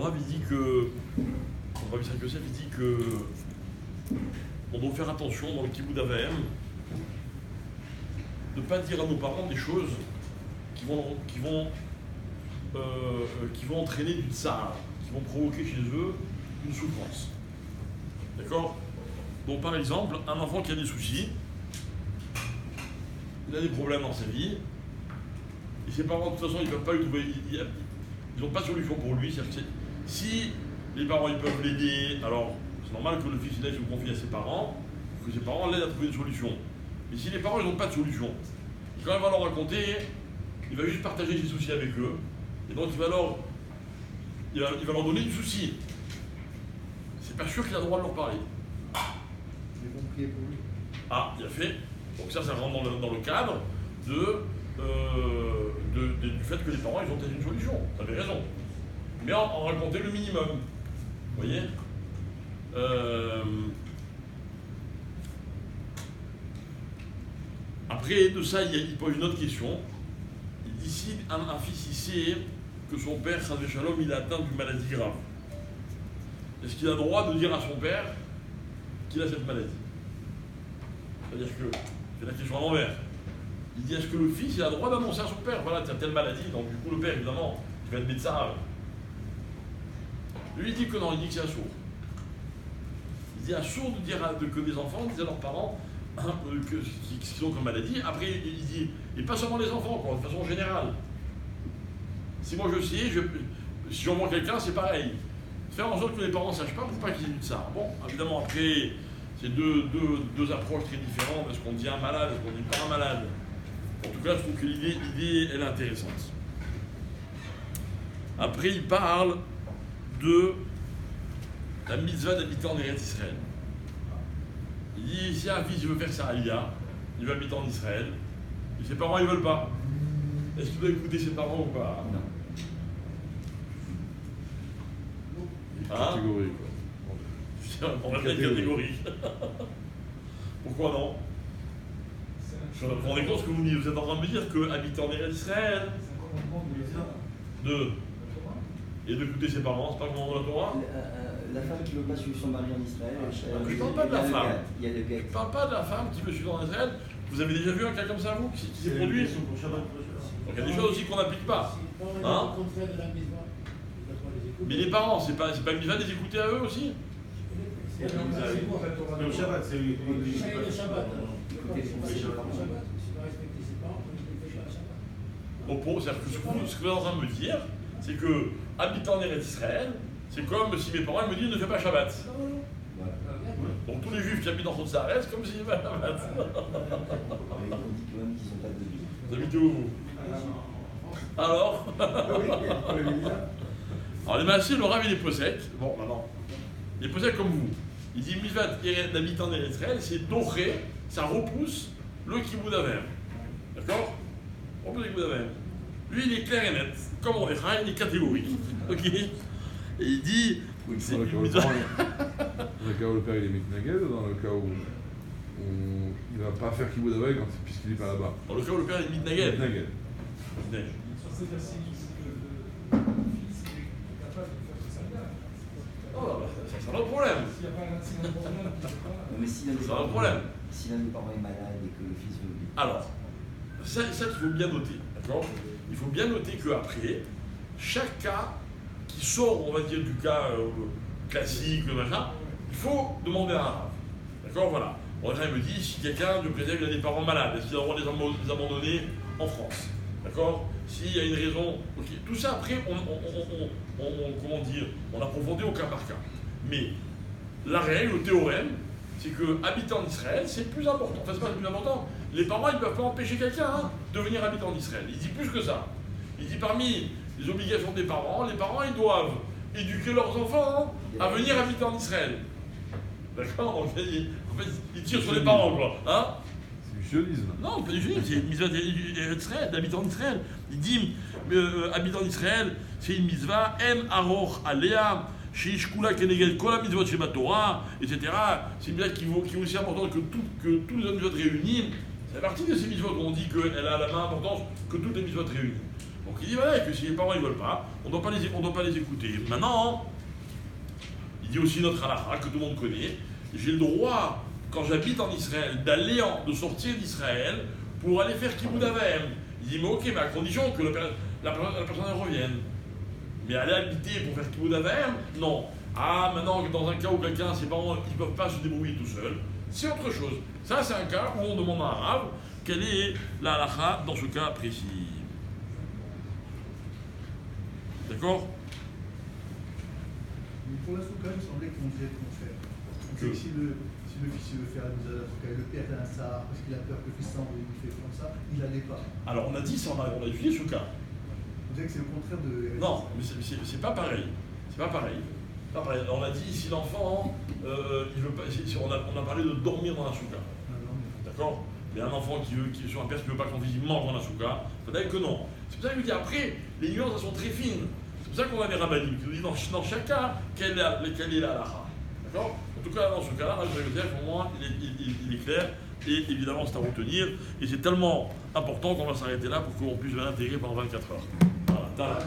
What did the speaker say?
Rav il dit que, le Rabbi Yitzhak Yosef il dit que on doit faire attention dans le Kiboud Avaim de ne pas dire à nos parents des choses qui vont entraîner du tsar, qui vont provoquer chez eux une souffrance. D'accord? Donc par exemple, un enfant qui a des soucis, il a des problèmes dans sa vie, et ses parents de toute façon ils ne peuvent pas lui trouver, ils n'ont pas de solution pour lui. Si les parents ils peuvent l'aider, alors c'est normal que le fils il aille se confier à ses parents, que ses parents l'aident à trouver une solution. Mais si les parents ils n'ont pas de solution, quand il va leur raconter, il va juste partager ses soucis avec eux, et donc il va leur donner du souci. C'est pas sûr qu'il a le droit de leur parler. J'ai compris pour lui. Ah, bien fait. Donc ça rentre dans le cadre du fait que les parents ils ont peut-être une solution. Vous avez raison. Mais en raconter le minimum. Vous voyez Après de ça, il pose une autre question. Il dit si un fils il sait que son père, Chas Shalom, il est atteint d'une maladie grave, est-ce qu'il a le droit de dire à son père qu'il a cette maladie? C'est-à-dire que, c'est la question à l'envers. Il dit est-ce que le fils il a le droit d'annoncer à son père, voilà, tu as telle maladie, donc du coup le père, évidemment, il va être médecin. Lui il dit que non, il dit que c'est assourd. Il dit assourd de dire que des enfants disent à leurs parents qu'ils ont comme maladie. Après il dit, et pas seulement les enfants, quoi, de façon générale. Si moi je sais, si j'envoie quelqu'un, c'est pareil. Faire en sorte que les parents ne sachent pas pour pas qu'ils aient de ça. Bon, évidemment après, c'est deux approches très différentes. Est-ce qu'on dit un malade, est-ce qu'on dit pas un malade? En tout cas, je trouve que l'idée elle est intéressante. Après, il parle de la mitzvah d'habiter en Eretz Israël. Il dit, si un fils veut faire sa aliyah, il veut habiter en Israël, et ses parents ils veulent pas. Est-ce qu'il doit écouter ses parents ou pas? Non. Hein? Catégorique. On va être catégorique. Pourquoi non? Je me rends compte ce que vous dites. Vous êtes en train de me dire que habiter en Eretz Israël, et d'écouter ses parents, c'est pas le moment de la Torah? La femme qui ne veut pas suivre son mari en Israël. Je ne parle pas de la femme. Il y a le Je gars. ne parle pas de la femme qui veut suivre en Israël. Vous avez déjà vu un cas comme ça, vous, qui s'est produit? Donc il y a des choses aussi qu'on n'applique pas. Hein? Mais les parents, c'est pas une mitzvah de les écouter à eux aussi? Le Shabbat, c'est lui. Le Shabbat. Au pot, c'est-à-dire que ce que vous êtes en train de me dire, c'est que habitant en Eretz Israël, c'est comme si mes parents me disent ne fais pas Shabbat. Donc tous les juifs qui habitent dans son Sahara, c'est comme s'ils ne faisaient pas Shabbat. On dit quand même qu'ils sont pas de vie. Vous habitez où, vous? Alors Alors les Massés, le Rav il est possèque. Bon, maintenant, il est possèque comme vous. Il dit mitzvah d'habitant en Eretz Israël, c'est doré, ça repousse le kiboud avem. D'accord? Repousse le kiboud avem. Lui, il est clair et net. Comme on verra, il est catégorique. Ok? Et il dit. Oui, c'est dans le une cas où le mitzvah. père il est mitnagel, dans le cas où il ne va pas faire kiboud avec puisqu'il n'est pas là-bas. Dans le cas où le père est mitnagel. Mitnagel. Oh, ça c'est un autre problème. Non, mais si l'un des C'est un parents- problème. Si l'un des parents est malade et que le fils veut. Alors, ça il faut bien noter, d'accord? Il faut bien noter qu'après, chaque cas qui sort, on va dire, du cas classique, machin, il faut demander à un rave. D'accord? Voilà. Bon, déjà, il me dit, si quelqu'un de préserve, il a des parents malades, est-ce qu'il a le droit de les abandonner en France? D'accord? S'il y a une raison, ok. Tout ça, après, comment dire, on approfondit au cas par cas. Mais la règle, le théorème, c'est que habiter en Israël, c'est plus important. Enfin, c'est pas le plus important. Les parents, ils ne peuvent pas empêcher quelqu'un de venir habiter en Israël. Il dit plus que ça. Il dit parmi les obligations des parents, les parents, ils doivent éduquer leurs enfants à venir habiter en Israël. D'accord? En fait, ils tirent sur les parents, quoi. Hein? C'est du sionisme. Non, pas du sionisme, c'est une mitzvah d'habitant d'Israël. Il dit, habitant d'Israël, c'est une mitzvah, M. Aroch Alea, Shishkula Kenegel Kola Mitzvot Sheba Torah, etc. C'est une mitzvah qui est aussi importante que tous les autres mitzvot réunis. C'est partie de ces mitzvot où on dit qu'elle a la même importance que toutes les mitzvot réunies. Donc Donc il dit voilà, que si les parents ne veulent pas, on ne doit pas les écouter. Maintenant, il dit aussi notre halakha, que tout le monde connaît, j'ai le droit, quand j'habite en Israël, de sortir d'Israël pour aller faire kibbutz avem. Il dit mais ok, mais à condition que la personne revienne. Mais aller habiter pour faire kibbutz avem, non. Ah, maintenant, dans un cas où quelqu'un, ses parents, ils ne peuvent pas se débrouiller tout seuls, c'est autre chose. Ça, c'est un cas où on demande à un arabe quelle est la halakha dans ce cas précis. D'accord? Mais pour la souka, il me semblait qu'on disait le contraire. Que- Si le fils veut faire la mise à la souka, le père a un sahar parce qu'il a peur que le fils s'en il fait comme ça, il n'allait pas. Alors, on a dit ça, on a étudié ce cas. Vous savez que c'est le contraire de. Non, mais c'est pas pareil. C'est pas pareil. Pas pareil. On a dit si l'enfant, il veut pas, on a parlé de dormir dans la souka. Non, non, mais- D'accord? Mais un enfant qui est sur un père qui ne veut pas que son fils mange dans la souka, peut-être que non. C'est pour ça que je dis après, les nuances elles sont très fines. C'est pour ça qu'on a des rabbinim qui nous disent dans chaque cas, quelle est la halakha. D'accord? En tout cas, dans ce cas-là, je vais dire pour moi, il est clair. Et évidemment, c'est à retenir. Et c'est tellement important qu'on va s'arrêter là pour qu'on puisse l'intégrer pendant 24 heures. Voilà.